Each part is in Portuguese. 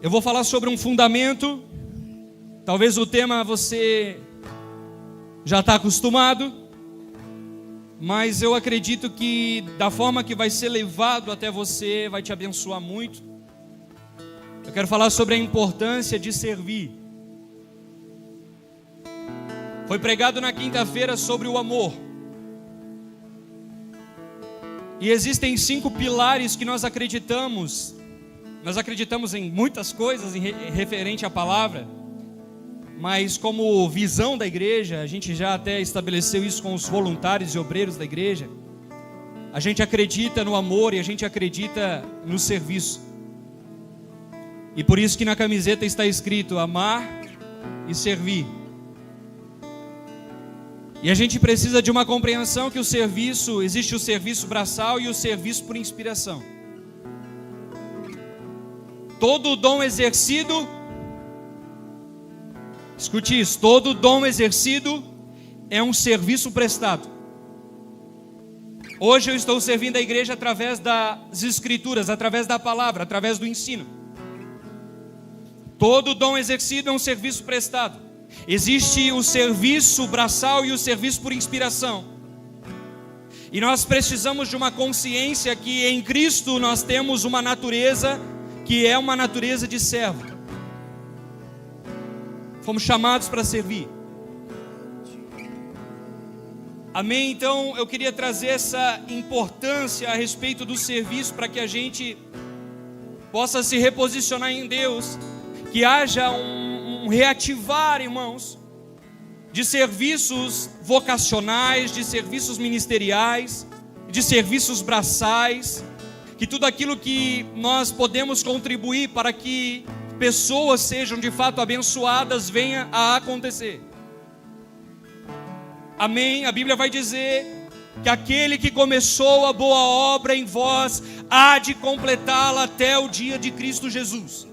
Eu vou falar sobre um fundamento. Talvez o tema você já está acostumado, mas eu acredito que da forma que vai ser levado até você, vai te abençoar muito. Eu quero falar sobre a importância de servir. Foi pregado na quinta-feira sobre o amor. E existem 5 pilares que nós acreditamos. Nós acreditamos em muitas coisas em referente à palavra, mas como visão da igreja, a gente já até estabeleceu isso com os voluntários e obreiros da igreja. A gente acredita no amor e a gente acredita no serviço. E por isso que na camiseta está escrito amar e servir. E a gente precisa de uma compreensão que o serviço, existe o serviço braçal e o serviço por inspiração. Todo dom exercido, escute isso, todo dom exercido é um serviço prestado. Hoje eu estou servindo a igreja através das escrituras, através da palavra, através do ensino. Todo dom exercido é um serviço prestado. Existe o serviço braçal e o serviço por inspiração. E nós precisamos de uma consciência que em Cristo nós temos uma natureza que é uma natureza de servo. Fomos chamados para servir. Amém? Então eu queria trazer essa importância a respeito do serviço para que a gente possa se reposicionar em Deus, que haja um reativar, irmãos, de serviços vocacionais, de serviços ministeriais, de serviços braçais, que tudo aquilo que nós podemos contribuir para que pessoas sejam de fato abençoadas venha a acontecer. Amém? A Bíblia vai dizer que aquele que começou a boa obra em vós há de completá-la até o dia de Cristo Jesus.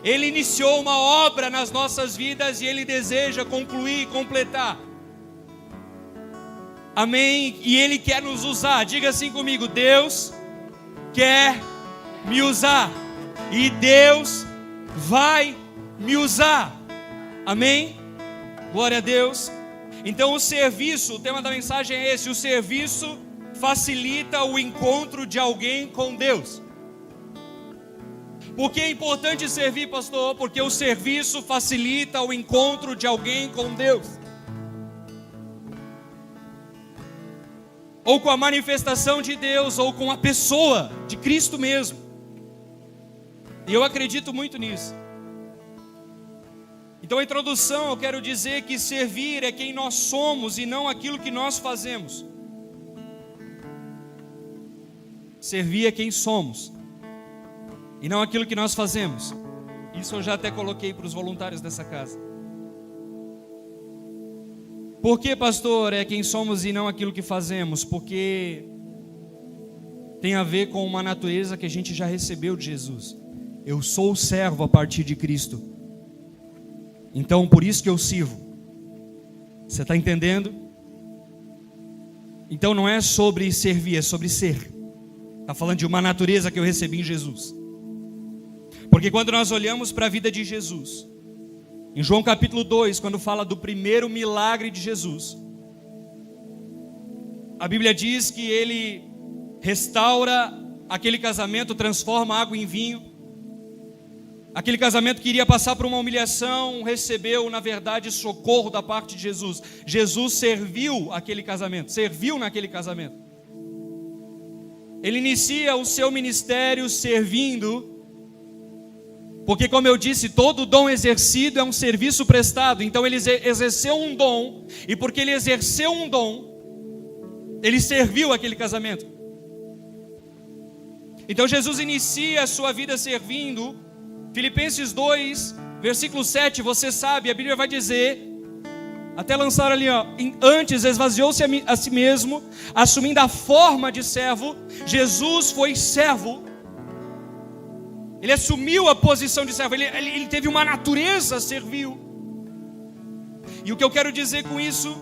Ele iniciou uma obra nas nossas vidas e Ele deseja concluir e completar. Amém? E Ele quer nos usar. Diga assim comigo: Deus quer me usar e Deus vai me usar. Amém? Glória a Deus. Então o serviço, o tema da mensagem é esse: o serviço facilita o encontro de alguém com Deus. Por que é importante servir, pastor? Porque o serviço facilita o encontro de alguém com Deus, ou com a manifestação de Deus, ou com a pessoa de Cristo mesmo. E eu acredito muito nisso. Então a introdução, eu quero dizer que servir é quem nós somos e não aquilo que nós fazemos. Servir é quem somos e não aquilo que nós fazemos. Isso eu já até coloquei para os voluntários dessa casa. Por que, pastor, é quem somos e não aquilo que fazemos? Porque tem a ver com uma natureza que a gente já recebeu de Jesus. Eu sou servo a partir de Cristo. Então por isso que eu sirvo. Você está entendendo? Então não é sobre servir, é sobre ser. Está falando de uma natureza que eu recebi em Jesus. Porque quando nós olhamos para a vida de Jesus, em João capítulo 2, quando fala do primeiro milagre de Jesus, a Bíblia diz que Ele restaura aquele casamento, transforma água em vinho. Aquele casamento que iria passar por uma humilhação, recebeu na verdade socorro da parte de Jesus. Jesus serviu aquele casamento, serviu naquele casamento. Ele inicia o seu ministério servindo, porque como eu disse, todo dom exercido é um serviço prestado. Então ele exerceu um dom, e porque ele exerceu um dom, ele serviu aquele casamento. Então Jesus inicia a sua vida servindo. Filipenses 2, versículo 7, você sabe, a Bíblia vai dizer, até lançar ali, antes esvaziou-se a si mesmo, assumindo a forma de servo. Jesus foi servo. Ele assumiu a posição de servo, ele teve uma natureza servil. E o que eu quero dizer com isso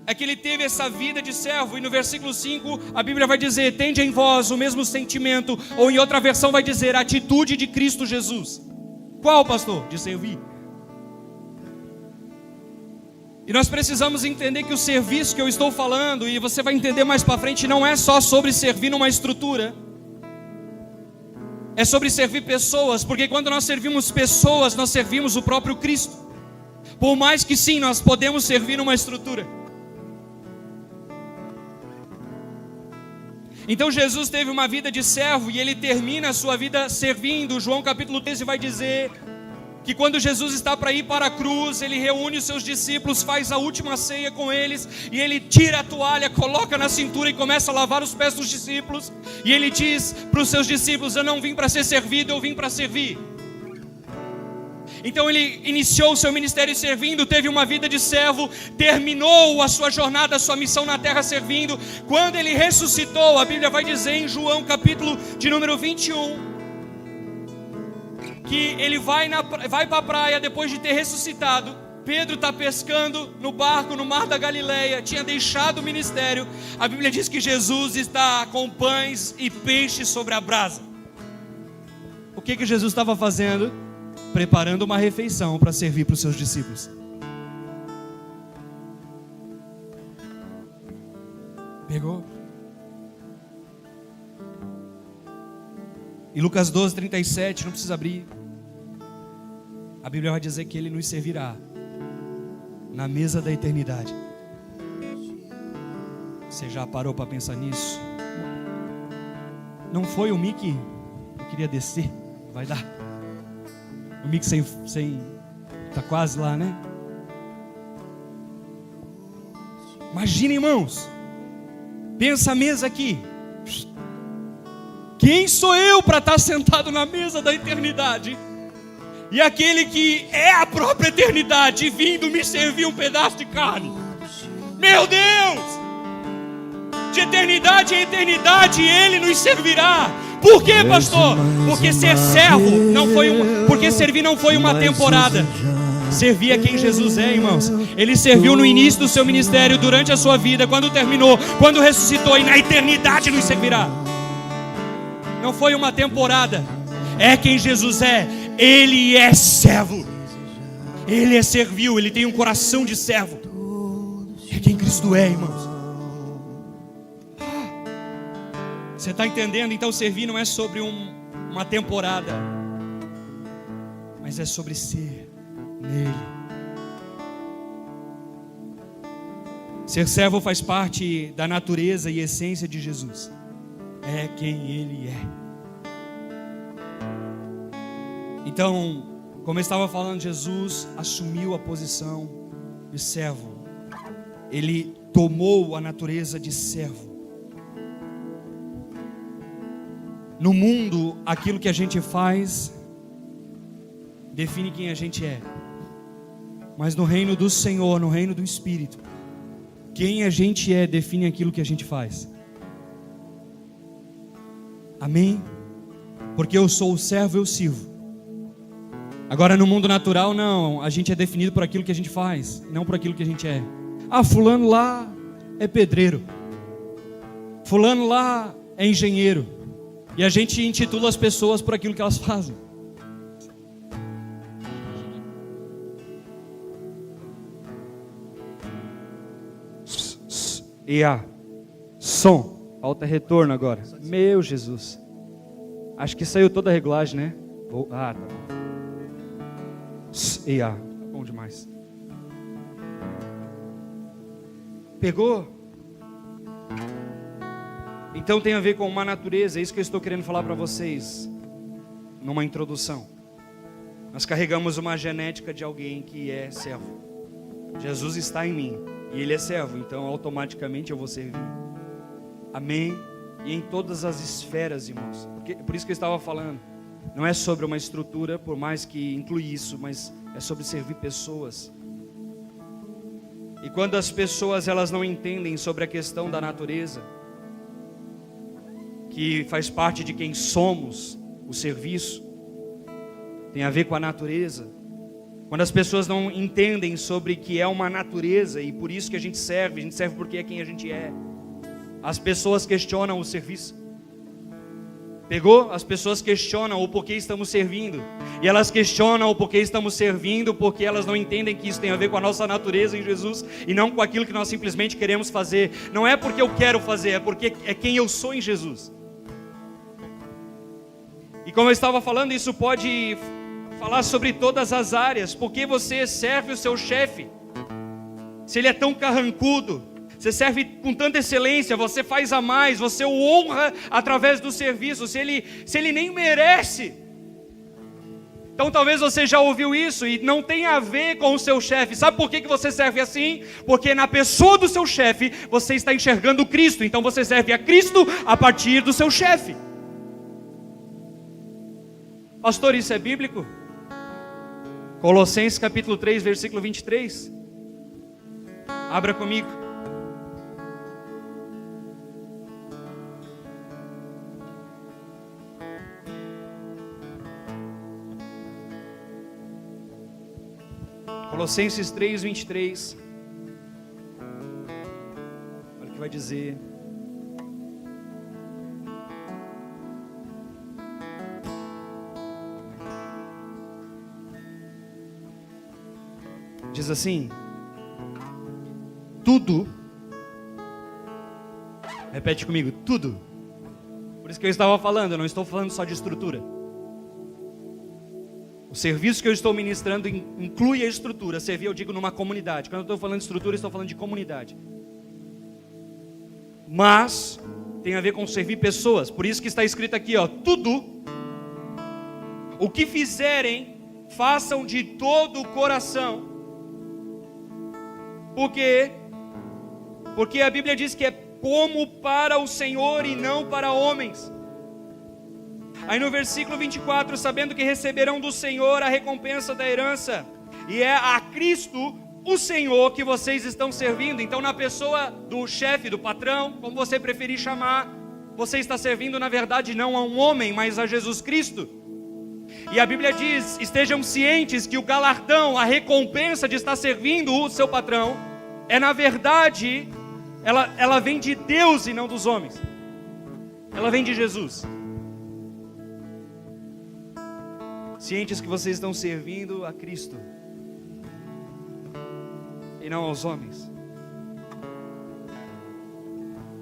é que ele teve essa vida de servo. E no versículo 5 a Bíblia vai dizer: tende em vós o mesmo sentimento, ou em outra versão vai dizer, a atitude de Cristo Jesus. Qual, pastor? De servir. E nós precisamos entender que o serviço que eu estou falando, e você vai entender mais para frente, não é só sobre servir numa estrutura, é sobre servir pessoas, porque quando nós servimos pessoas, nós servimos o próprio Cristo. Por mais que sim, nós podemos servir numa estrutura. Então Jesus teve uma vida de servo e ele termina a sua vida servindo. João capítulo 13 vai dizer que quando Jesus está para ir para a cruz, ele reúne os seus discípulos, faz a última ceia com eles, e ele tira a toalha, coloca na cintura e começa a lavar os pés dos discípulos, e ele diz para os seus discípulos: eu não vim para ser servido, eu vim para servir. Então ele iniciou o seu ministério servindo, teve uma vida de servo, terminou a sua jornada, a sua missão na terra servindo. Quando ele ressuscitou, a Bíblia vai dizer em João capítulo de número 21, que ele vai para a praia depois de ter ressuscitado. Pedro está pescando no barco no mar da Galileia, tinha deixado o ministério. A Bíblia diz que Jesus está com pães e peixes sobre a brasa. O que Jesus estava fazendo? Preparando uma refeição para servir para os seus discípulos. Pegou? Em Lucas 12, 37, não precisa abrir, a Bíblia vai dizer que ele nos servirá na mesa da eternidade. Você já parou para pensar nisso? Não foi o Mickey? Eu queria descer, vai dar. O Mickey sem tá quase lá, né? Imagina, irmãos, pensa a mesa aqui. Quem sou eu para estar sentado na mesa da eternidade? E aquele que é a própria eternidade vindo me servir um pedaço de carne. Meu Deus! De eternidade em eternidade ele nos servirá. Por quê, pastor? Porque ser servo não foi porque servir não foi uma temporada. Servir é quem Jesus é, irmãos. Ele serviu no início do seu ministério, durante a sua vida, quando terminou, quando ressuscitou, e na eternidade nos servirá. Não foi uma temporada. É quem Jesus é. Ele é servo. Ele é servil. Ele tem um coração de servo. É quem Cristo é, irmãos. Você está entendendo? Então servir não é sobre uma temporada, mas é sobre ser nele. Ser servo faz parte da natureza e essência de Jesus. É quem ele é. Então, como eu estava falando, Jesus assumiu a posição de servo. Ele tomou a natureza de servo. No mundo, aquilo que a gente faz define quem a gente é. Mas no reino do Senhor, no reino do Espírito, quem a gente é define aquilo que a gente faz. Amém? Porque eu sou o servo, eu sirvo. Agora no mundo natural não, a gente é definido por aquilo que a gente faz, não por aquilo que a gente é. Ah, fulano lá é pedreiro, fulano lá é engenheiro, e a gente intitula as pessoas por aquilo que elas fazem. E a som, falta retorno agora. Meu Jesus, acho que saiu toda a regulagem, né? Tá bom. E a, bom demais. Pegou? Então tem a ver com uma natureza. É isso que eu estou querendo falar para vocês numa introdução. Nós carregamos uma genética de alguém que é servo. Jesus está em mim e ele é servo, então automaticamente eu vou servir. Amém? E em todas as esferas, irmãos. Por isso que eu estava falando, não é sobre uma estrutura, por mais que inclui isso, mas é sobre servir pessoas. E quando as pessoas elas não entendem sobre a questão da natureza, que faz parte de quem somos, o serviço tem a ver com a natureza. Quando as pessoas não entendem sobre que é uma natureza e por isso que a gente serve porque é quem a gente é. As pessoas questionam o serviço. Pegou? As pessoas questionam o porquê estamos servindo. E elas questionam o porquê estamos servindo porque elas não entendem que isso tem a ver com a nossa natureza em Jesus e não com aquilo que nós simplesmente queremos fazer. Não é porque eu quero fazer, é porque é quem eu sou em Jesus. E como eu estava falando, isso pode falar sobre todas as áreas. Porque você serve o seu chefe, se ele é tão carrancudo, você serve com tanta excelência, você faz a mais, você o honra através do serviço, se ele nem merece. Então talvez você já ouviu isso e não tem a ver com o seu chefe. Sabe por que você serve assim? Porque na pessoa do seu chefe, você está enxergando Cristo. Então você serve a Cristo a partir do seu chefe. Pastor, isso é bíblico? Colossenses capítulo 3, versículo 23. Abra comigo. Colossenses 3, 23. Olha o que vai dizer. Diz assim: tudo, repete comigo, tudo. Por isso que eu estava falando, eu não estou falando só de estrutura. O serviço que eu estou ministrando inclui a estrutura. Servir, eu digo, numa comunidade. Quando eu estou falando de estrutura, eu estou falando de comunidade. Mas tem a ver com servir pessoas. Por isso que está escrito aqui, ó, tudo o que fizerem, façam de todo o coração. Por quê? Porque a Bíblia diz que é como para o Senhor e não para homens. Aí no versículo 24, sabendo que receberão do Senhor a recompensa da herança, e é a Cristo, o Senhor, que vocês estão servindo. Então na pessoa do chefe, do patrão, como você preferir chamar, você está servindo na verdade não a um homem, mas a Jesus Cristo. E a Bíblia diz, estejam cientes que o galardão, a recompensa de estar servindo o seu patrão, é na verdade, ela vem de Deus e não dos homens. Ela vem de Jesus. Cientes que vocês estão servindo a Cristo e não aos homens.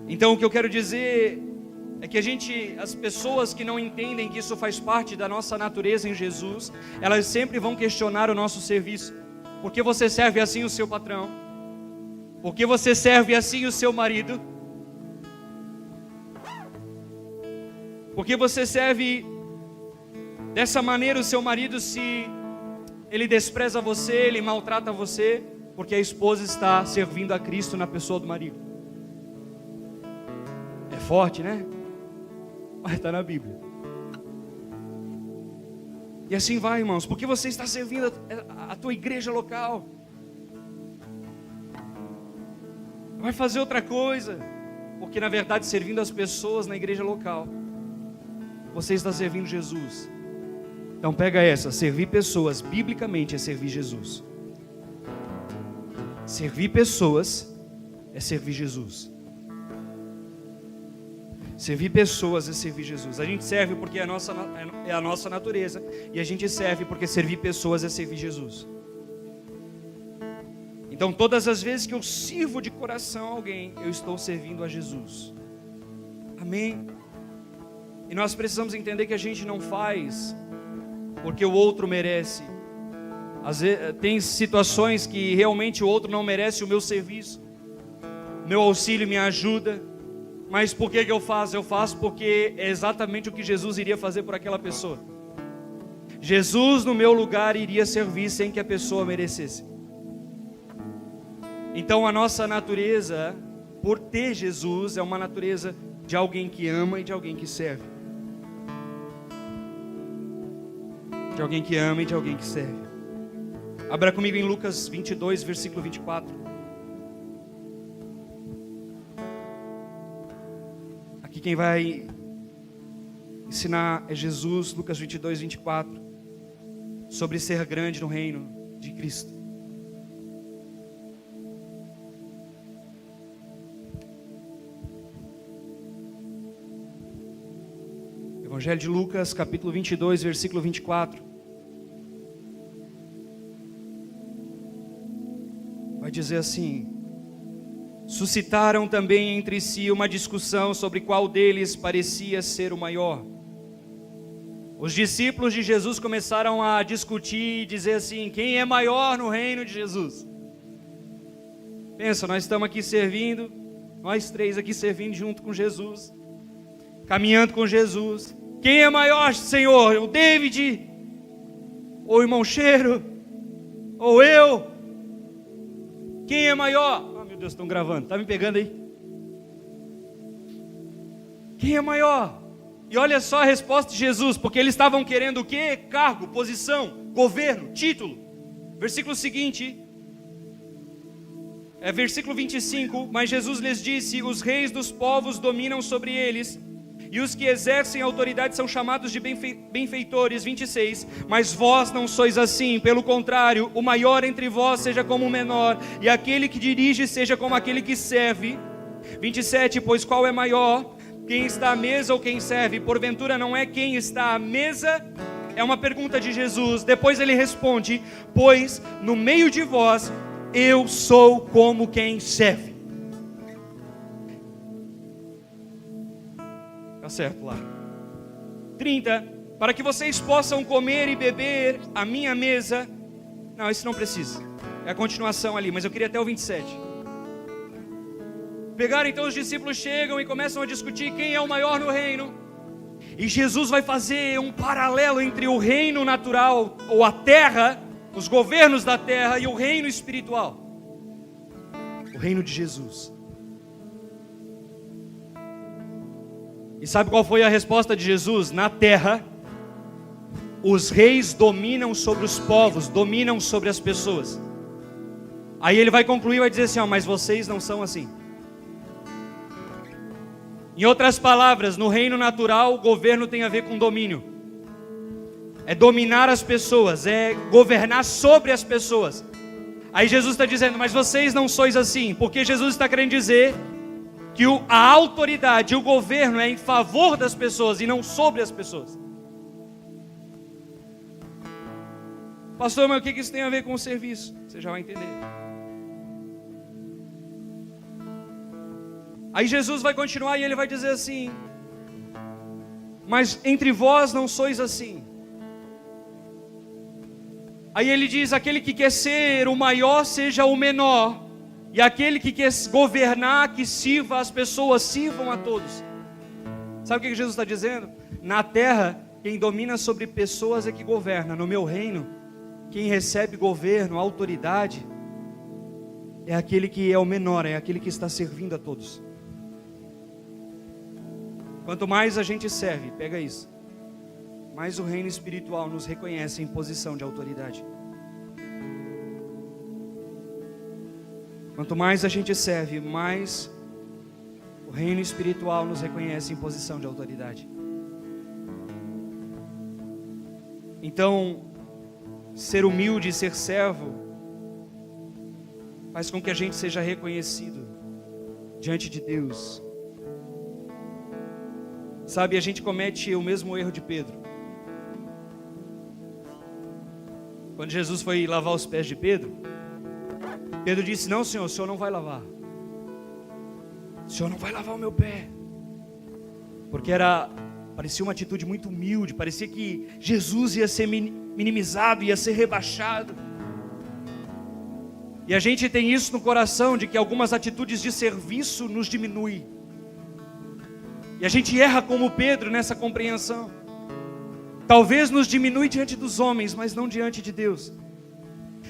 Então o que eu quero dizer é que as pessoas que não entendem que isso faz parte da nossa natureza em Jesus, elas sempre vão questionar o nosso serviço. Por que você serve assim o seu patrão? Por que você serve assim o seu marido? Por que você serve dessa maneira o seu marido, se ele despreza você, ele maltrata você? Porque a esposa está servindo a Cristo na pessoa do marido. É forte, né? Mas está na Bíblia. E assim vai, irmãos. Porque você está servindo a tua igreja local. Vai fazer outra coisa. Porque na verdade, servindo as pessoas na igreja local, você está servindo Jesus. Então pega essa, servir pessoas, biblicamente é servir Jesus. Servir pessoas é servir Jesus. Servir pessoas é servir Jesus. A gente serve porque é a nossa natureza. E a gente serve porque servir pessoas é servir Jesus. Então todas as vezes que eu sirvo de coração alguém, eu estou servindo a Jesus. Amém? E nós precisamos entender que a gente não faz porque o outro merece. Às vezes, tem situações que realmente o outro não merece o meu serviço, meu auxílio, minha ajuda. Mas por que eu faço? Eu faço porque é exatamente o que Jesus iria fazer por aquela pessoa. Jesus no meu lugar iria servir sem que a pessoa merecesse. Então a nossa natureza, por ter Jesus, é uma natureza de alguém que ama e de alguém que serve. De alguém que ama e de alguém que serve. Abra comigo em Lucas 22, versículo 24. Aqui quem vai ensinar é Jesus, Lucas 22, 24. Sobre ser grande no reino de Cristo. Evangelho de Lucas, capítulo 22, versículo 24. Vai dizer assim: suscitaram também entre si uma discussão sobre qual deles parecia ser o maior. Os discípulos de Jesus começaram a discutir e dizer assim: quem é maior no reino de Jesus? Pensa, nós estamos aqui servindo, nós três aqui servindo junto com Jesus, caminhando com Jesus. Quem é maior, Senhor? O David? Ou o irmão Cheiro? Ou eu? Quem é maior? Oh, meu Deus, estão gravando, está me pegando aí? Quem é maior? E olha só a resposta de Jesus, porque eles estavam querendo o quê? Cargo, posição, governo, título. Versículo seguinte, versículo 25, mas Jesus lhes disse: os reis dos povos dominam sobre eles, e os que exercem autoridade são chamados de benfeitores. 26, mas vós não sois assim, pelo contrário, o maior entre vós seja como o menor, e aquele que dirige seja como aquele que serve. 27, pois qual é maior? Quem está à mesa ou quem serve? Porventura não é quem está à mesa? É uma pergunta de Jesus. Depois ele responde: pois no meio de vós eu sou como quem serve. Tá certo lá. 30, para que vocês possam comer e beber à minha mesa. Não, esse não precisa, é a continuação ali, mas eu queria até o 27. Pegaram, então os discípulos chegam e começam a discutir quem é o maior no reino. E Jesus vai fazer um paralelo entre o reino natural, ou a terra, os governos da terra, e o reino espiritual, o reino de Jesus. E sabe qual foi a resposta de Jesus? Na terra, os reis dominam sobre os povos, dominam sobre as pessoas. Aí ele vai concluir e vai dizer assim: mas vocês não são assim. Em outras palavras, no reino natural, o governo tem a ver com domínio. É dominar as pessoas, é governar sobre as pessoas. Aí Jesus está dizendo: mas vocês não sois assim, porque Jesus está querendo dizer que a autoridade, o governo é em favor das pessoas e não sobre as pessoas. Pastor, mas o que isso tem a ver com o serviço? Você já vai entender. Aí Jesus vai continuar e ele vai dizer assim: mas entre vós não sois assim. Aí ele diz: aquele que quer ser o maior seja o menor, e aquele que quer governar, que sirva as pessoas, sirvam a todos. Sabe o que Jesus está dizendo? Na terra, quem domina sobre pessoas é que governa. No meu reino, quem recebe governo, autoridade, é aquele que é o menor, é aquele que está servindo a todos. Quanto mais a gente serve, pega isso, mais o reino espiritual nos reconhece em posição de autoridade. Quanto mais a gente serve, mais o reino espiritual nos reconhece em posição de autoridade. Então, ser humilde, ser servo, faz com que a gente seja reconhecido diante de Deus. Sabe, a gente comete o mesmo erro de Pedro. Quando Jesus foi lavar os pés de Pedro, Pedro disse: não, Senhor, o Senhor não vai lavar. O Senhor não vai lavar o meu pé. Porque parecia uma atitude muito humilde, parecia que Jesus ia ser minimizado, ia ser rebaixado. E a gente tem isso no coração, de que algumas atitudes de serviço nos diminuem. E a gente erra como Pedro nessa compreensão. Talvez nos diminui diante dos homens, mas não diante de Deus.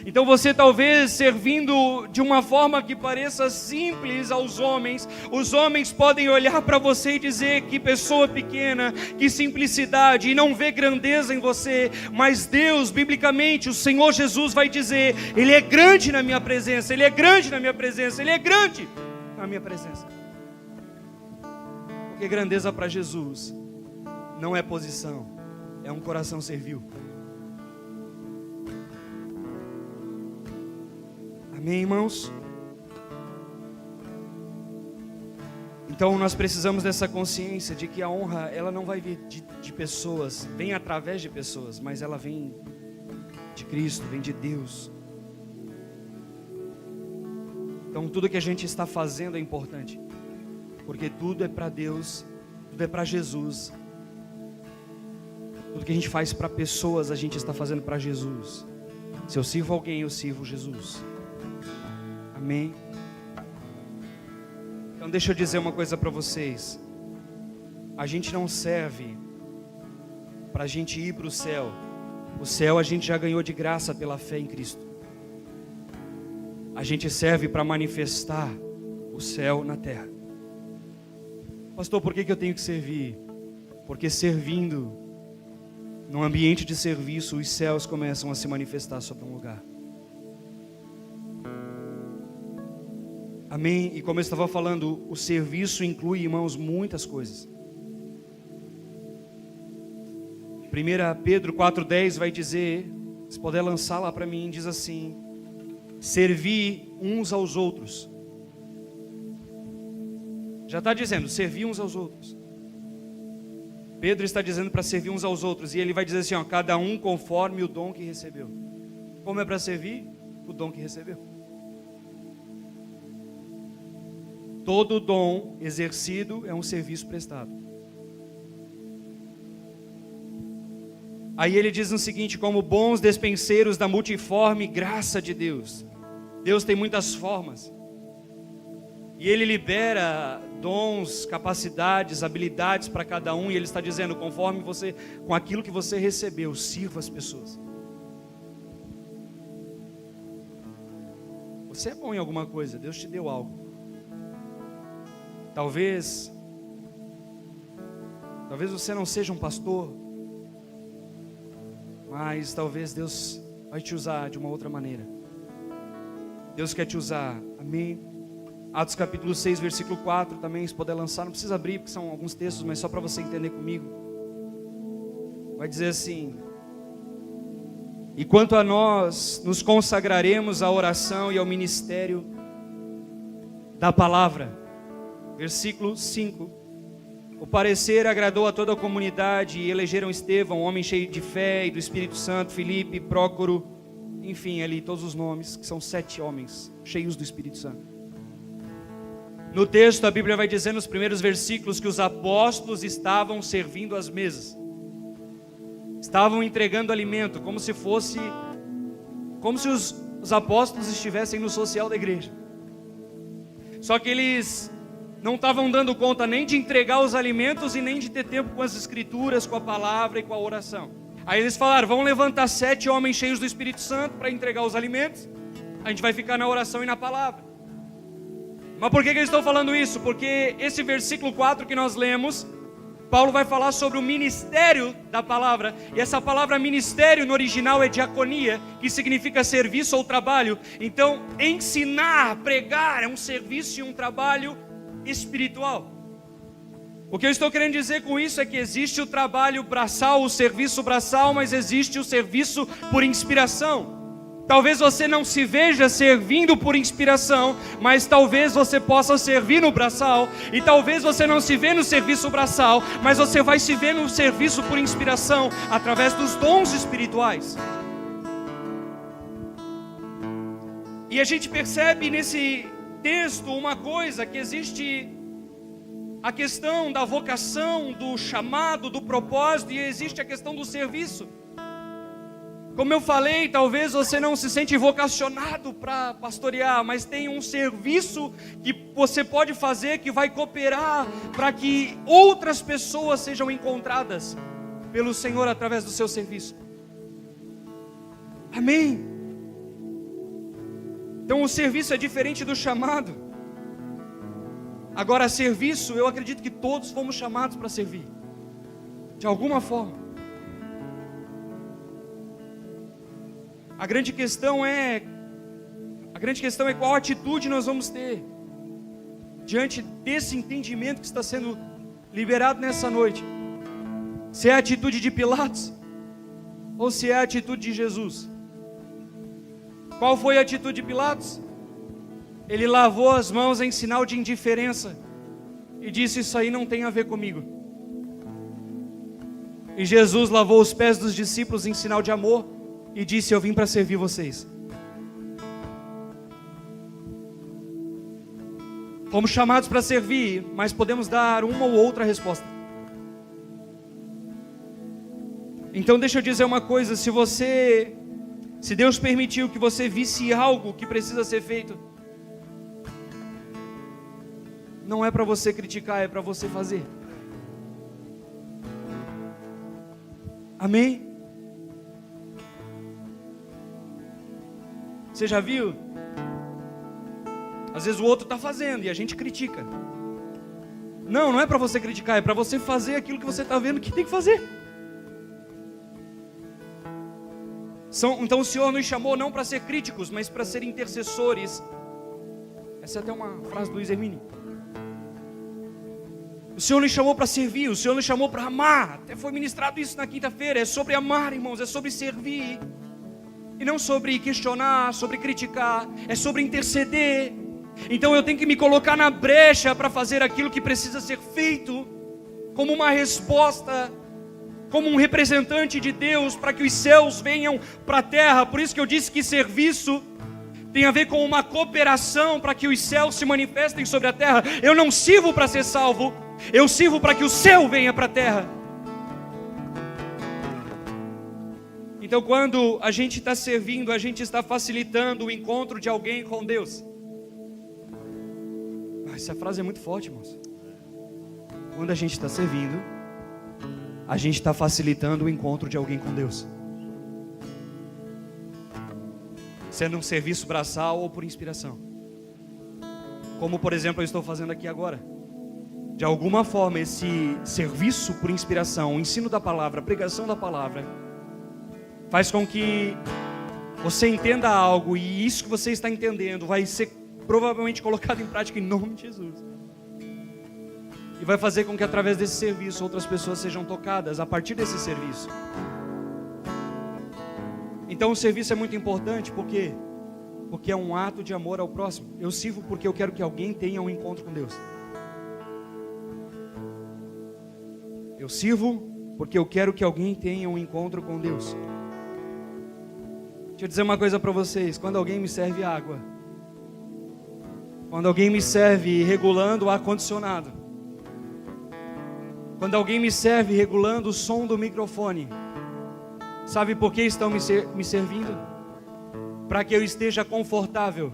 Então você talvez servindo de uma forma que pareça simples aos homens, os homens podem olhar para você e dizer: que pessoa pequena, que simplicidade, e não ver grandeza em você. Mas Deus, biblicamente, o Senhor Jesus vai dizer: Ele é grande na minha presença, Ele é grande na minha presença, Ele é grande na minha presença. Porque grandeza para Jesus não é posição, é um coração servil. Amém, irmãos? Então nós precisamos dessa consciência de que a honra, ela não vai vir de pessoas, vem através de pessoas, mas ela vem de Cristo, vem de Deus. Então tudo que a gente está fazendo é importante, porque tudo é para Deus, tudo é para Jesus. Tudo que a gente faz para pessoas, a gente está fazendo para Jesus. Se eu sirvo alguém, eu sirvo Jesus. Amém? Então deixa eu dizer uma coisa para vocês. A gente não serve para a gente ir para o céu. O céu a gente já ganhou de graça pela fé em Cristo. A gente serve para manifestar o céu na terra. Pastor, por que eu tenho que servir? Porque servindo, num ambiente de serviço, os céus começam a se manifestar sobre um lugar. Amém? E como eu estava falando, o serviço inclui, irmãos, muitas coisas. 1 Pedro 4,10 vai dizer, se puder lançar lá para mim, diz assim: servir uns aos outros. Já está dizendo, servir uns aos outros. Pedro está dizendo para servir uns aos outros. E ele vai dizer assim, ó, cada um conforme o dom que recebeu. Como é para servir? O dom que recebeu. Todo dom exercido é um serviço prestado. Aí ele diz o seguinte: como bons despenseiros da multiforme graça de Deus. Deus tem muitas formas. E Ele libera dons, capacidades, habilidades para cada um. E Ele está dizendo, conforme você, com aquilo que você recebeu, sirva as pessoas. Você é bom em alguma coisa, Deus te deu algo. Talvez você não seja um pastor, mas talvez Deus vai te usar de uma outra maneira. Deus quer te usar, amém? Atos capítulo 6, versículo 4 também, se puder lançar, não precisa abrir porque são alguns textos, mas só para você entender comigo. Vai dizer assim: e quanto a nós, nos consagraremos à oração e ao ministério da palavra. Versículo 5. O parecer agradou a toda a comunidade e elegeram Estevão, homem cheio de fé e do Espírito Santo, Filipe, Prócoro, enfim, ali todos os nomes, que são 7 homens cheios do Espírito Santo. No texto a Bíblia vai dizer nos primeiros versículos que os apóstolos estavam servindo as mesas. Estavam entregando alimento, como se os apóstolos estivessem no social da igreja. Só que eles não estavam dando conta nem de entregar os alimentos e nem de ter tempo com as escrituras, com a palavra e com a oração. Aí eles falaram, vamos levantar 7 homens cheios do Espírito Santo para entregar os alimentos. A gente vai ficar na oração e na palavra. Mas por que eles estão falando isso? Porque esse versículo 4 que nós lemos, Paulo vai falar sobre o ministério da palavra. E essa palavra ministério no original é diaconia, que significa serviço ou trabalho. Então, ensinar, pregar é um serviço e um trabalho espiritual. O que eu estou querendo dizer com isso é que existe o trabalho braçal, o serviço braçal, mas existe o serviço por inspiração. Talvez você não se veja servindo por inspiração, mas talvez você possa servir no braçal. E talvez você não se vê no serviço braçal, mas você vai se ver no serviço por inspiração, através dos dons espirituais. E a gente percebe nesse texto uma coisa, que existe a questão da vocação, do chamado, do propósito, e existe a questão do serviço. Como eu falei, talvez você não se sente vocacionado para pastorear, mas tem um serviço que você pode fazer, que vai cooperar para que outras pessoas sejam encontradas pelo Senhor através do seu serviço. Amém? Então o serviço é diferente do chamado. Agora, serviço, eu acredito que todos fomos chamados para servir, de alguma forma. A grande questão é qual atitude nós vamos ter diante desse entendimento que está sendo liberado nessa noite. Se é a atitude de Pilatos ou se é a atitude de Jesus. Qual foi a atitude de Pilatos? Ele lavou as mãos em sinal de indiferença e disse: isso aí não tem a ver comigo. E Jesus lavou os pés dos discípulos em sinal de amor e disse: eu vim para servir vocês. Fomos chamados para servir, mas podemos dar uma ou outra resposta. Então deixa eu dizer uma coisa: se Deus permitiu que você visse algo que precisa ser feito, não é para você criticar, é para você fazer. Amém? Você já viu? Às vezes o outro está fazendo e a gente critica. Não é para você criticar, é para você fazer aquilo que você está vendo que tem que fazer. Então o Senhor nos chamou não para ser críticos, mas para ser intercessores. Essa é até uma frase do Luiz Hermínio. O Senhor nos chamou para servir, o Senhor nos chamou para amar. Até foi ministrado isso na quinta-feira. É sobre amar, irmãos, é sobre servir. E não sobre questionar, sobre criticar. É sobre interceder. Então eu tenho que me colocar na brecha para fazer aquilo que precisa ser feito, como uma resposta, como um representante de Deus, para que os céus venham para a terra. Por isso que eu disse que serviço tem a ver com uma cooperação para que os céus se manifestem sobre a terra. Eu não sirvo para ser salvo, eu sirvo para que o céu venha para a terra. Então quando a gente está servindo, a gente está facilitando o encontro de alguém com Deus. Essa frase é muito forte, irmãos. Quando a gente está servindo, a gente está facilitando o encontro de alguém com Deus. Sendo um serviço braçal ou por inspiração. Como por exemplo eu estou fazendo aqui agora. De alguma forma esse serviço por inspiração, o ensino da palavra, a pregação da palavra, faz com que você entenda algo, e isso que você está entendendo vai ser provavelmente colocado em prática em nome de Jesus. E vai fazer com que através desse serviço outras pessoas sejam tocadas a partir desse serviço. Então o serviço é muito importante porque é um ato de amor ao próximo. Eu sirvo porque eu quero que alguém tenha um encontro com Deus. Eu sirvo porque eu quero que alguém tenha um encontro com Deus. Deixa eu dizer uma coisa para vocês: quando alguém me serve água, quando alguém me serve regulando o ar-condicionado, quando alguém me serve regulando o som do microfone, sabe por que estão me servindo? Para que eu esteja confortável.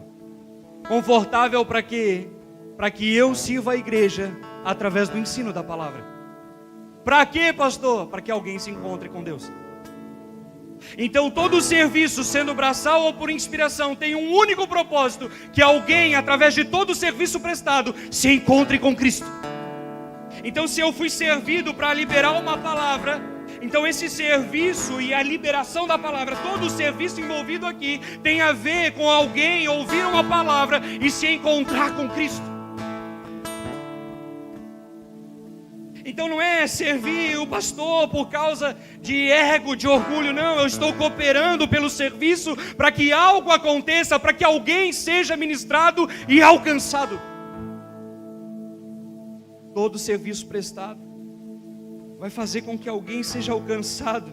Confortável para quê? Para que eu sirva a igreja através do ensino da palavra. Para quê, pastor? Para que alguém se encontre com Deus. Então todo o serviço, sendo braçal ou por inspiração, tem um único propósito: que alguém, através de todo o serviço prestado, se encontre com Cristo. Então se eu fui servido para liberar uma palavra, então esse serviço e a liberação da palavra, todo o serviço envolvido aqui, tem a ver com alguém ouvir uma palavra e se encontrar com Cristo. Então não é servir o pastor por causa de ego, de orgulho, não. Eu estou cooperando pelo serviço para que algo aconteça, para que alguém seja ministrado e alcançado. Todo serviço prestado vai fazer com que alguém seja alcançado,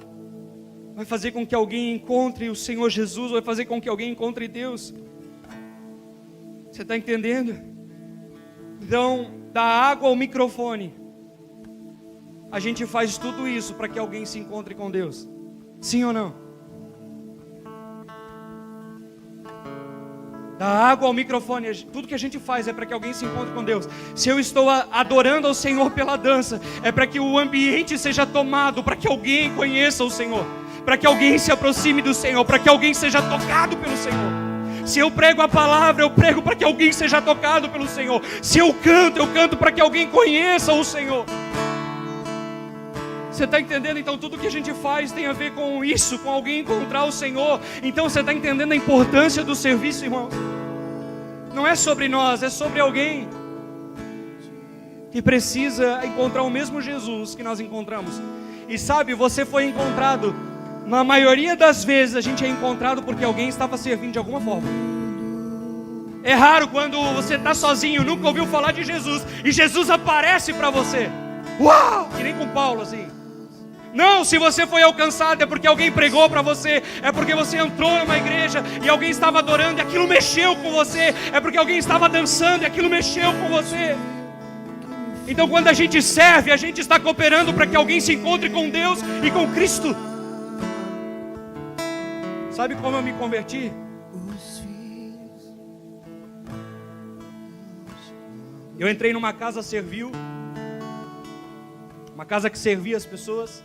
vai fazer com que alguém encontre o Senhor Jesus, vai fazer com que alguém encontre Deus. Você está entendendo? Então, da água ao microfone, a gente faz tudo isso para que alguém se encontre com Deus. Sim ou não? Da água ao microfone, tudo que a gente faz é para que alguém se encontre com Deus. Se eu estou adorando ao Senhor pela dança, é para que o ambiente seja tomado, para que alguém conheça o Senhor, para que alguém se aproxime do Senhor, para que alguém seja tocado pelo Senhor. Se eu prego a palavra, eu prego para que alguém seja tocado pelo Senhor. Se eu canto para que alguém conheça o Senhor. Você está entendendo? Então tudo que a gente faz tem a ver com isso, com alguém encontrar o Senhor. Então você está entendendo a importância do serviço, irmãos? Não é sobre nós, é sobre alguém que precisa encontrar o mesmo Jesus que nós encontramos. E sabe, você foi encontrado, na maioria das vezes a gente é encontrado porque alguém estava servindo de alguma forma. É raro quando você está sozinho, nunca ouviu falar de Jesus, e Jesus aparece para você. Uau! Que nem com Paulo assim. Não, se você foi alcançado é porque alguém pregou para você, é porque você entrou numa igreja e alguém estava adorando e aquilo mexeu com você, é porque alguém estava dançando e aquilo mexeu com você. Então quando a gente serve, a gente está cooperando para que alguém se encontre com Deus e com Cristo. Sabe como eu me converti? Eu entrei numa casa servil, uma casa que servia as pessoas.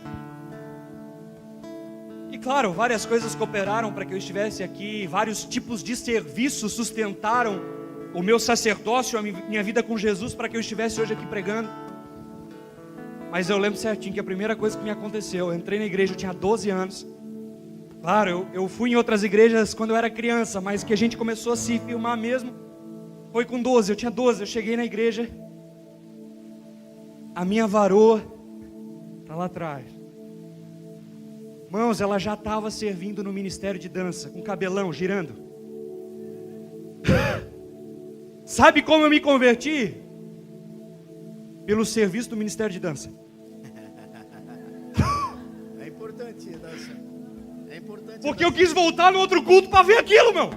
E claro, várias coisas cooperaram para que eu estivesse aqui, vários tipos de serviços sustentaram o meu sacerdócio, a minha vida com Jesus, para que eu estivesse hoje aqui pregando. Mas eu lembro certinho que a primeira coisa que me aconteceu, eu entrei na igreja, eu tinha 12 anos. Claro, eu fui em outras igrejas quando eu era criança, mas que a gente começou a se filmar mesmo foi com 12, eu tinha 12, eu cheguei na igreja, a minha varoa está lá atrás. Irmãos, ela já estava servindo no ministério de dança, com cabelão, girando. Sabe como eu me converti? Pelo serviço do ministério de dança. É importante dança. É importante. Porque eu quis voltar no outro culto para ver aquilo, meu.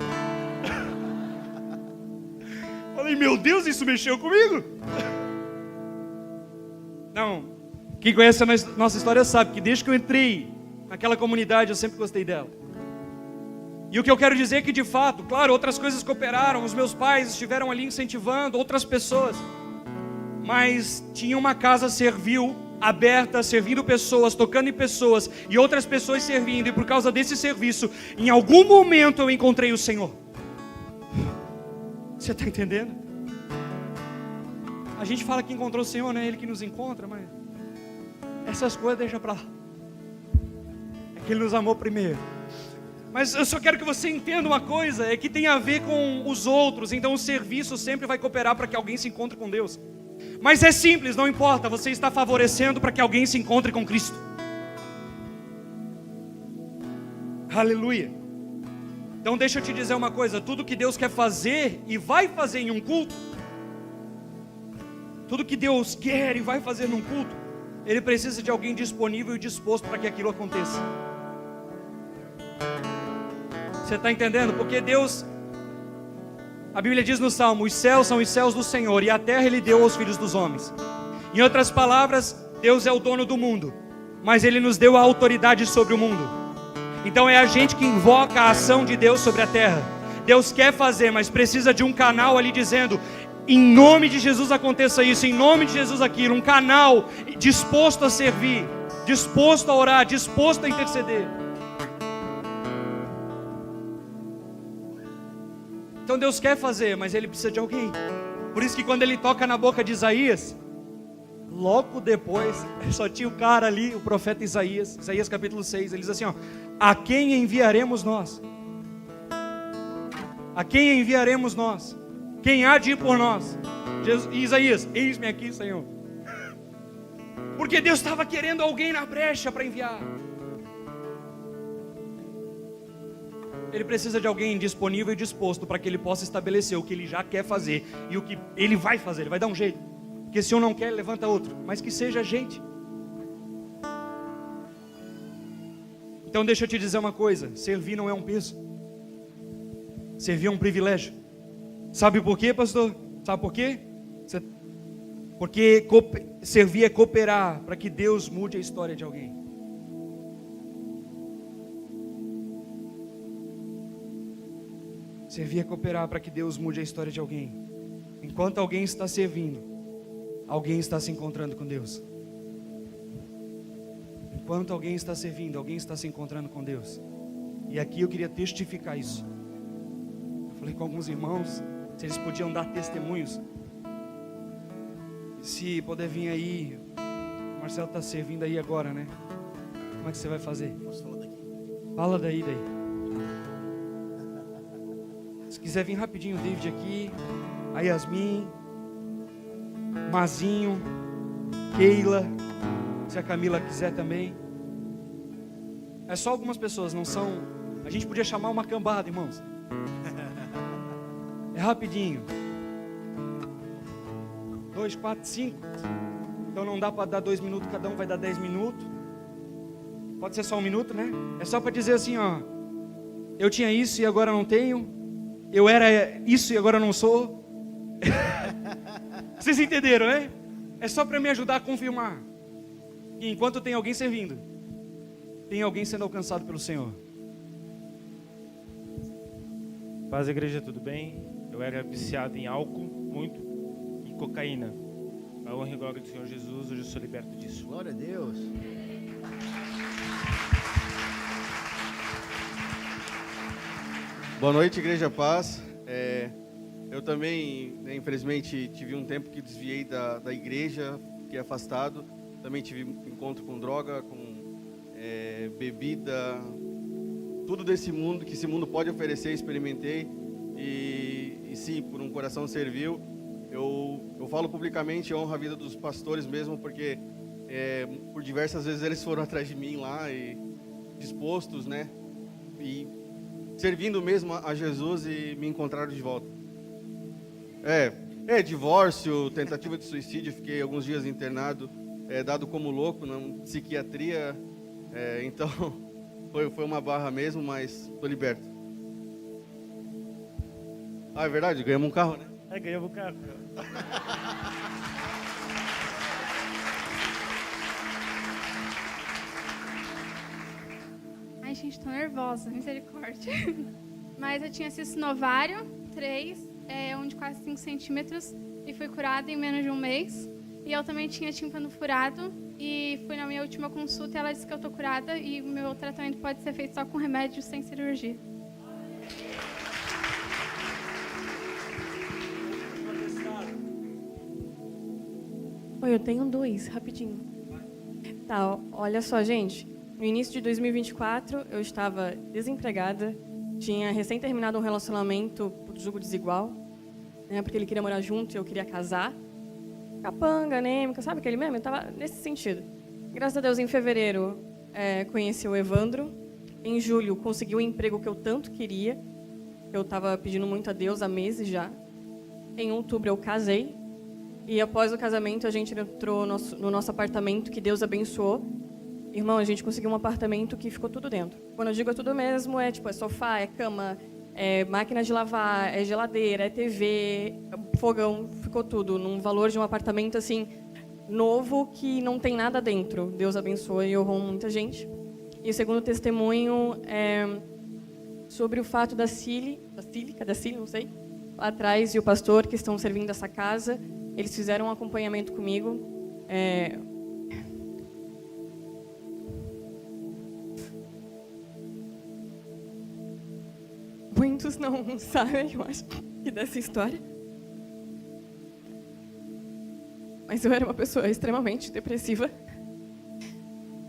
Falei, meu Deus, isso mexeu comigo. Não, quem conhece a nossa história sabe que desde que eu entrei naquela comunidade eu sempre gostei dela. E o que eu quero dizer é que de fato, claro, outras coisas cooperaram, os meus pais estiveram ali incentivando, outras pessoas. Mas tinha uma casa servil, aberta, servindo pessoas, tocando em pessoas, e outras pessoas servindo, e por causa desse serviço, em algum momento eu encontrei o Senhor. Você está entendendo? A gente fala que encontrou o Senhor, não é Ele que nos encontra, mas essas coisas deixa para lá. É que Ele nos amou primeiro. Mas eu só quero que você entenda uma coisa, é que tem a ver com os outros, então o serviço sempre vai cooperar para que alguém se encontre com Deus. Mas é simples, não importa, você está favorecendo para que alguém se encontre com Cristo. Aleluia. Então deixa eu te dizer uma coisa, tudo que Deus quer fazer e vai fazer em um culto, tudo que Deus quer e vai fazer num culto, Ele precisa de alguém disponível e disposto para que aquilo aconteça. Você está entendendo? Porque Deus, a Bíblia diz no Salmo, os céus são os céus do Senhor e a terra Ele deu aos filhos dos homens. Em outras palavras, Deus é o dono do mundo, mas Ele nos deu a autoridade sobre o mundo. Então é a gente que invoca a ação de Deus sobre a terra. Deus quer fazer, mas precisa de um canal ali dizendo, em nome de Jesus aconteça isso, em nome de Jesus aquilo. Um canal disposto a servir, disposto a orar, disposto a interceder. Então Deus quer fazer, mas Ele precisa de alguém. Por isso que quando Ele toca na boca de Isaías, logo depois, só tinha o cara ali, o profeta Isaías, Isaías capítulo 6, ele diz assim, ó, a quem enviaremos nós? A quem enviaremos nós? Quem há de ir por nós? Isaías, eis-me aqui, Senhor. Porque Deus estava querendo alguém na brecha para enviar. Ele precisa de alguém disponível e disposto para que Ele possa estabelecer o que Ele já quer fazer e o que Ele vai fazer, Ele vai dar um jeito. Porque se um não quer, levanta outro, mas que seja a gente. Então deixa eu te dizer uma coisa, servir não é um peso. Servir é um privilégio. Sabe por quê, pastor? Sabe por quê? Porque servir é cooperar para que Deus mude a história de alguém. Servir é cooperar para que Deus mude a história de alguém. Enquanto alguém está servindo, alguém está se encontrando com Deus. Enquanto alguém está servindo, alguém está se encontrando com Deus. E aqui eu queria testificar isso. Eu falei com alguns irmãos, se eles podiam dar testemunhos. Se puder vir aí, o Marcelo está servindo aí agora, né? Como é que você vai fazer? Posso falar daqui? Fala daí. Se quiser vir rapidinho, o David aqui, a Yasmin, Mazinho, Keila, se a Camila quiser também. É só algumas pessoas, não são. A gente podia chamar uma cambada, irmãos. É rapidinho. 2, 4, 5. Então não dá para dar 2 minutos, cada um vai dar 10 minutos. Pode ser só 1 minuto, né? É só para dizer assim, ó. Eu tinha isso e agora não tenho. Eu era isso e agora não sou. Vocês entenderam, né? É só para me ajudar a confirmar. E enquanto tem alguém servindo, tem alguém sendo alcançado pelo Senhor. Paz, igreja, tudo bem? Eu era viciado em álcool, muito, e cocaína. A honra e glória do Senhor Jesus, hoje eu sou liberto disso. Glória a Deus. Boa noite, Igreja Paz. Eu também, infelizmente, tive um tempo que desviei da igreja, fiquei afastado. Também tive encontro com droga, com bebida, tudo desse mundo, que esse mundo pode oferecer, experimentei. E sim, por um coração servil. Eu falo publicamente, honro a vida dos pastores mesmo, porque por diversas vezes eles foram atrás de mim lá, e dispostos, né? E servindo mesmo a Jesus, e me encontraram de volta. Divórcio, tentativa de suicídio, fiquei alguns dias internado, dado como louco na psiquiatria, então foi uma barra mesmo, mas estou liberto. Ah, é verdade, ganhamos um carro, né? Ganhamos o carro. Ai, gente, tô nervosa, misericórdia. Mas eu tinha cisto no ovário, 3, de quase 5 centímetros, e fui curada em menos de um mês. E eu também tinha tímpano furado, e fui na minha última consulta e ela disse que eu tô curada, e o meu tratamento pode ser feito só com remédio, sem cirurgia. Oi, eu tenho 2, rapidinho. Tá, olha só, gente. No início de 2024, eu estava desempregada, tinha recém terminado um relacionamento por julgo desigual, né, porque ele queria morar junto e eu queria casar. Capanga, anêmica, sabe aquele meme? Eu estava nesse sentido. Graças a Deus, em fevereiro, conheci o Evandro. Em julho, consegui o emprego que eu tanto queria, que eu estava pedindo muito a Deus há meses já. Em outubro, eu casei. E após o casamento, a gente entrou no nosso apartamento, que Deus abençoou. Irmão, a gente conseguiu um apartamento que ficou tudo dentro. Quando eu digo tudo mesmo, é sofá, é cama, é máquina de lavar, é geladeira, é TV, fogão, ficou tudo num valor de um apartamento assim novo que não tem nada dentro. Deus abençoe e honrou muita gente. E o segundo testemunho é sobre o fato da Cília, não sei, lá atrás, e o pastor que estão servindo essa casa. Eles fizeram um acompanhamento comigo. Muitos não sabem, eu acho, dessa história. Mas eu era uma pessoa extremamente depressiva.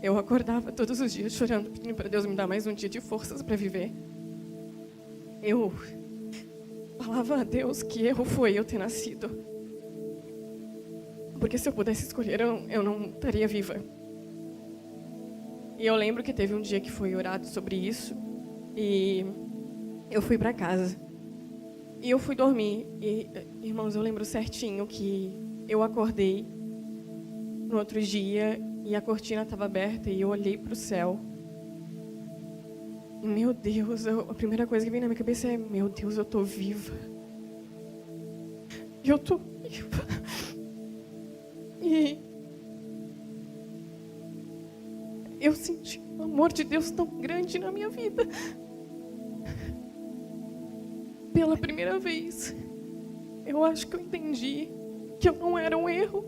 Eu acordava todos os dias chorando, pedindo para Deus me dar mais um dia de forças para viver. Eu falava a Deus que erro foi eu ter nascido. Porque se eu pudesse escolher, eu não estaria viva. E eu lembro que teve um dia que foi orado sobre isso. E eu fui para casa. E eu fui dormir. E, irmãos, eu lembro certinho que eu acordei no outro dia e a cortina estava aberta e eu olhei para o céu. E, meu Deus, a primeira coisa que veio na minha cabeça é: meu Deus, eu estou viva. Eu estou viva. E eu senti o amor de Deus tão grande na minha vida. Pela primeira vez, eu acho que eu entendi que eu não era um erro.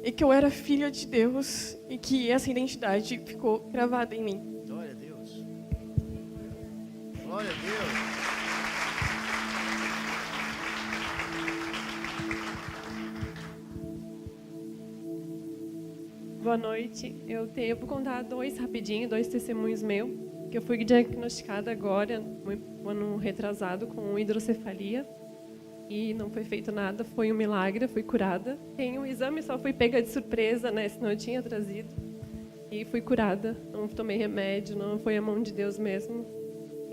E que eu era filha de Deus. E que essa identidade ficou gravada em mim. Glória a Deus. Glória a Deus. Boa noite. Eu vou contar 2 testemunhos meus, que eu fui diagnosticada agora, um ano retrasado, com hidrocefalia, e não foi feito nada, foi um milagre, fui curada. Tem um exame, só fui pega de surpresa, né, senão eu tinha trazido, e fui curada, não tomei remédio, não foi a mão de Deus mesmo.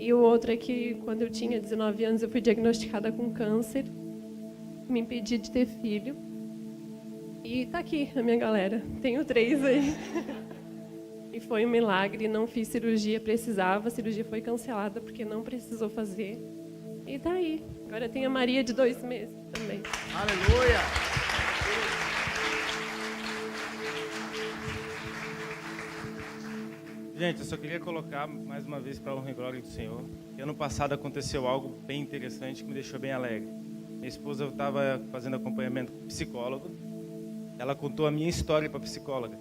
E o outro é que, quando eu tinha 19 anos, eu fui diagnosticada com câncer, me impedi de ter filho. E tá aqui a minha galera, tenho 3 aí. E foi um milagre, não fiz cirurgia, precisava, a cirurgia foi cancelada porque não precisou fazer. E tá aí, agora tem a Maria de 2 meses também. Aleluia! Gente, eu só queria colocar mais uma vez para a honra e glória do Senhor. Que ano passado aconteceu algo bem interessante que me deixou bem alegre. Minha esposa estava fazendo acompanhamento com psicólogo. Ela contou a minha história para a psicóloga.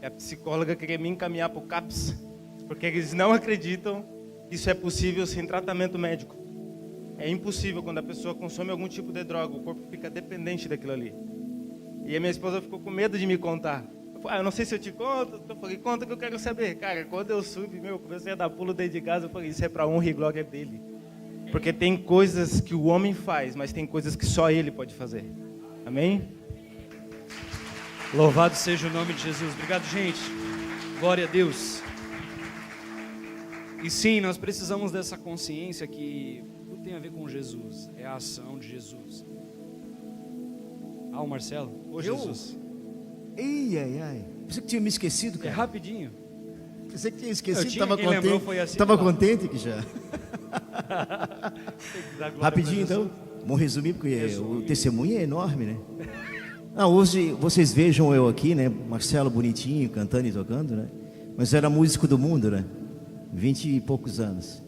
E a psicóloga queria me encaminhar para o CAPS, porque eles não acreditam que isso é possível sem tratamento médico. É impossível quando a pessoa consome algum tipo de droga, o corpo fica dependente daquilo ali. E a minha esposa ficou com medo de me contar. Eu falei, eu não sei se eu te conto. Eu falei, conta que eu quero saber. Cara, quando eu subi, comecei a dar pulo dentro de casa, eu falei, isso é para honra e glória dele. Porque tem coisas que o homem faz, mas tem coisas que só ele pode fazer. Amém? Louvado seja o nome de Jesus. Obrigado, gente. Glória a Deus. E sim, nós precisamos dessa consciência que tudo tem a ver com Jesus. É a ação de Jesus. O Marcelo. Ô, Jesus. Ei, ai, ai. Pensei que tinha me esquecido, É cara. rapidinho. Pensei que tinha esquecido, tinha, estava quem lembrou contente. foi assim, Estava tá? contente que já. Rapidinho, então. Vamos resumir, porque o testemunho é enorme, né? Hoje vocês vejam eu aqui, né? Marcelo bonitinho, cantando e tocando, né? Mas eu era músico do mundo, né? 20 e poucos anos.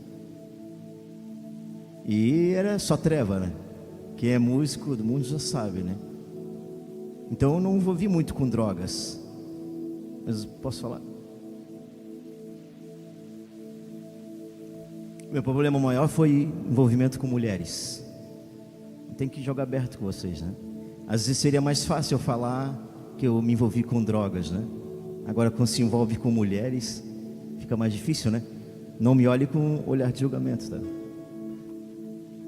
E era só treva, né? Quem é músico do mundo já sabe, né? Então eu não envolvi muito com drogas. Mas posso falar? Meu problema maior foi envolvimento com mulheres. Tem que jogar aberto com vocês, né? Às vezes seria mais fácil eu falar que eu me envolvi com drogas, né? Agora, quando se envolve com mulheres, fica mais difícil, né? Não me olhe com olhar de julgamento, tá?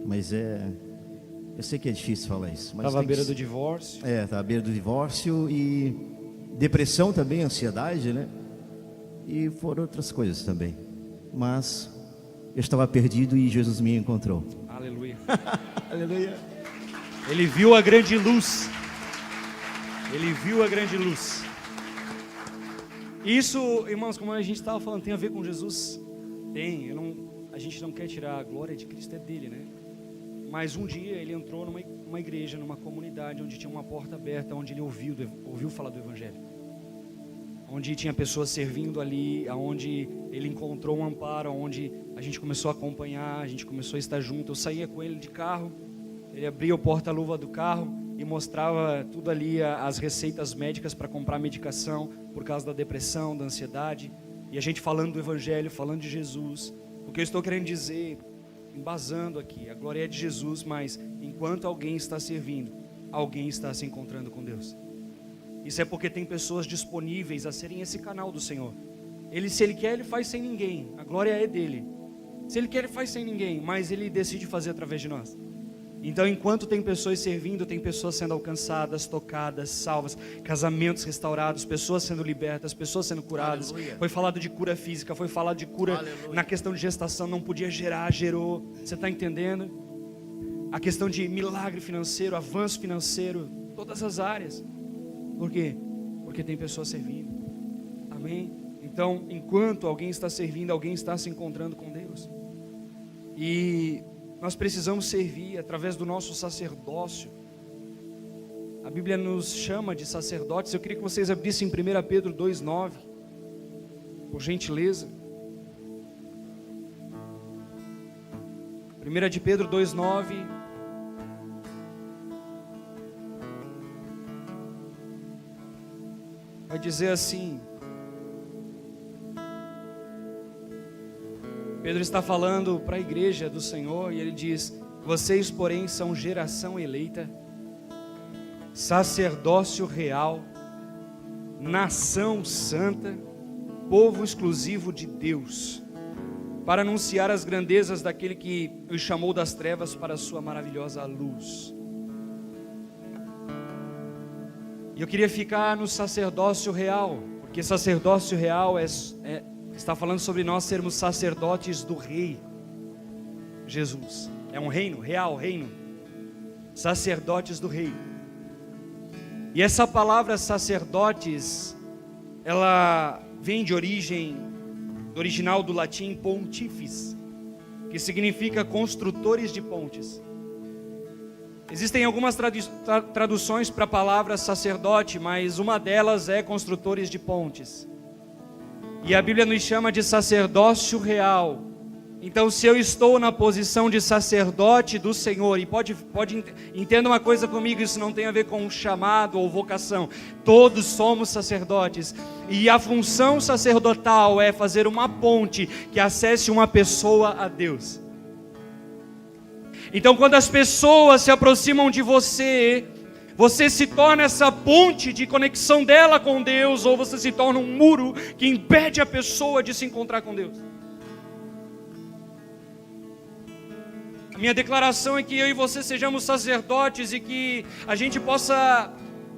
Mas eu sei que é difícil falar isso. Estava à beira do divórcio. Estava à beira do divórcio e depressão também, ansiedade, né? E foram outras coisas também. Mas eu estava perdido e Jesus me encontrou. Aleluia. Aleluia. Ele viu a grande luz. Ele viu a grande luz. Isso, irmãos, como a gente estava falando, tem a ver com Jesus? Tem. A gente não quer tirar a glória de Cristo, é dele, né? Mas um dia ele entrou numa igreja, numa comunidade, onde tinha uma porta aberta, onde ele ouviu falar do Evangelho. Onde tinha pessoas servindo ali, onde ele encontrou um amparo, onde a gente começou a acompanhar, a gente começou a estar junto. Eu saía com ele de carro, ele abria o porta-luva do carro e mostrava tudo ali, as receitas médicas para comprar medicação por causa da depressão, da ansiedade. E a gente falando do Evangelho, falando de Jesus. O que eu estou querendo dizer, embasando aqui, a glória é de Jesus, mas enquanto alguém está servindo, alguém está se encontrando com Deus. Isso é porque tem pessoas disponíveis a serem esse canal do Senhor. Se Ele quer, Ele faz sem ninguém. A glória é dele. Se Ele quer, Ele faz sem ninguém, mas Ele decide fazer através de nós. Então, enquanto tem pessoas servindo, tem pessoas sendo alcançadas, tocadas, salvas, casamentos restaurados, pessoas sendo libertas, pessoas sendo curadas. Aleluia. Foi falado de cura física, foi falado de cura. Aleluia. Na questão de gestação, não podia gerar, gerou. Você está entendendo? A questão de milagre financeiro, avanço financeiro, todas as áreas. Por quê? Porque tem pessoas servindo. Amém? Então, enquanto alguém está servindo, alguém está se encontrando com Deus. E nós precisamos servir através do nosso sacerdócio. A Bíblia nos chama de sacerdotes. Eu queria que vocês abrissem em 1 Pedro 2,9, por gentileza. 1 de Pedro 2,9. Vai dizer assim: Pedro está falando para a igreja do Senhor e ele diz: vocês, porém, são geração eleita, sacerdócio real, nação santa, povo exclusivo de Deus, para anunciar as grandezas daquele que os chamou das trevas para a sua maravilhosa luz. E eu queria ficar no sacerdócio real, porque sacerdócio real está falando sobre nós sermos sacerdotes do rei. Jesus. É um reino, real reino. Sacerdotes do rei. E essa palavra sacerdotes, ela vem de origem, do original do latim pontifex, que significa construtores de pontes. Existem algumas traduções para a palavra sacerdote, mas uma delas é construtores de pontes. E a Bíblia nos chama de sacerdócio real. Então, se eu estou na posição de sacerdote do Senhor, e entenda uma coisa comigo, isso não tem a ver com chamado ou vocação. Todos somos sacerdotes. E a função sacerdotal é fazer uma ponte que acesse uma pessoa a Deus. Então, quando as pessoas se aproximam de você, você se torna essa ponte de conexão dela com Deus, ou você se torna um muro que impede a pessoa de se encontrar com Deus. A minha declaração é que eu e você sejamos sacerdotes e que a gente possa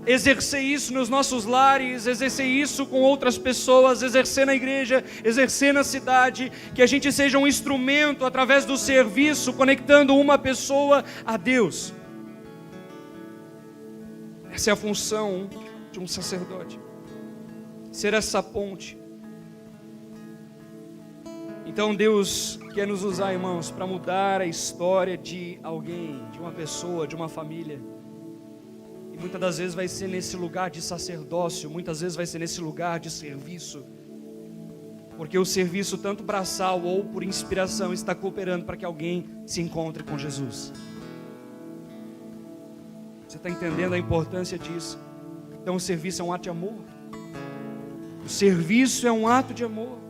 exercer isso nos nossos lares, exercer isso com outras pessoas, exercer na igreja, exercer na cidade, que a gente seja um instrumento através do serviço, conectando uma pessoa a Deus. Essa é a função de um sacerdote, ser essa ponte. Então Deus quer nos usar, irmãos, para mudar a história de alguém, de uma pessoa, de uma família. E muitas das vezes vai ser nesse lugar de sacerdócio, muitas vezes vai ser nesse lugar de serviço. Porque o serviço, tanto braçal ou por inspiração, está cooperando para que alguém se encontre com Jesus. Você está entendendo a importância disso? Então o serviço é um ato de amor. O serviço é um ato de amor.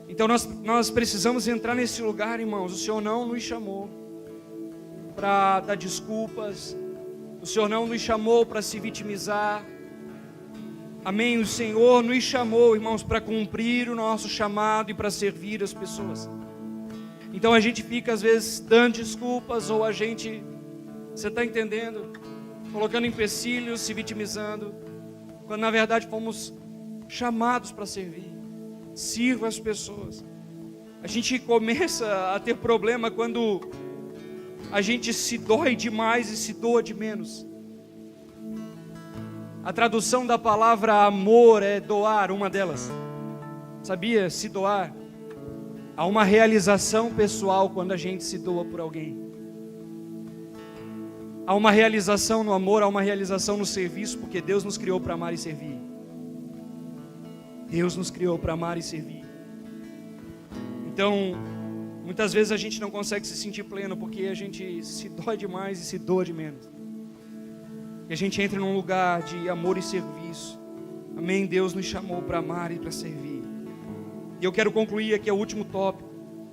Então nós precisamos entrar nesse lugar, irmãos. O Senhor não nos chamou para dar desculpas. O Senhor não nos chamou para se vitimizar. Amém? O Senhor nos chamou, irmãos, para cumprir o nosso chamado e para servir as pessoas. Então a gente fica às vezes dando desculpas, ou a gente, você está entendendo? Colocando empecilhos, se vitimizando, quando na verdade fomos chamados para servir. Sirva as pessoas. A gente começa a ter problema quando a gente se dói demais e se doa de menos. A tradução da palavra amor é doar, uma delas. Sabia? Se doar. Há uma realização pessoal quando a gente se doa por alguém. Há uma realização no amor, há uma realização no serviço, porque Deus nos criou para amar e servir. Deus nos criou para amar e servir. Então, muitas vezes a gente não consegue se sentir pleno, porque a gente se dói demais e se doa de menos. Que a gente entre num lugar de amor e serviço. Amém? Deus nos chamou para amar e para servir. E eu quero concluir aqui o último tópico.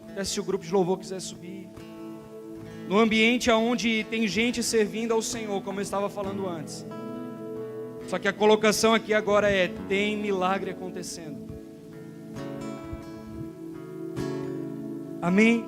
Até se o grupo de louvor quiser subir. No ambiente onde tem gente servindo ao Senhor, como eu estava falando antes. Só que a colocação aqui agora é: tem milagre acontecendo. Amém?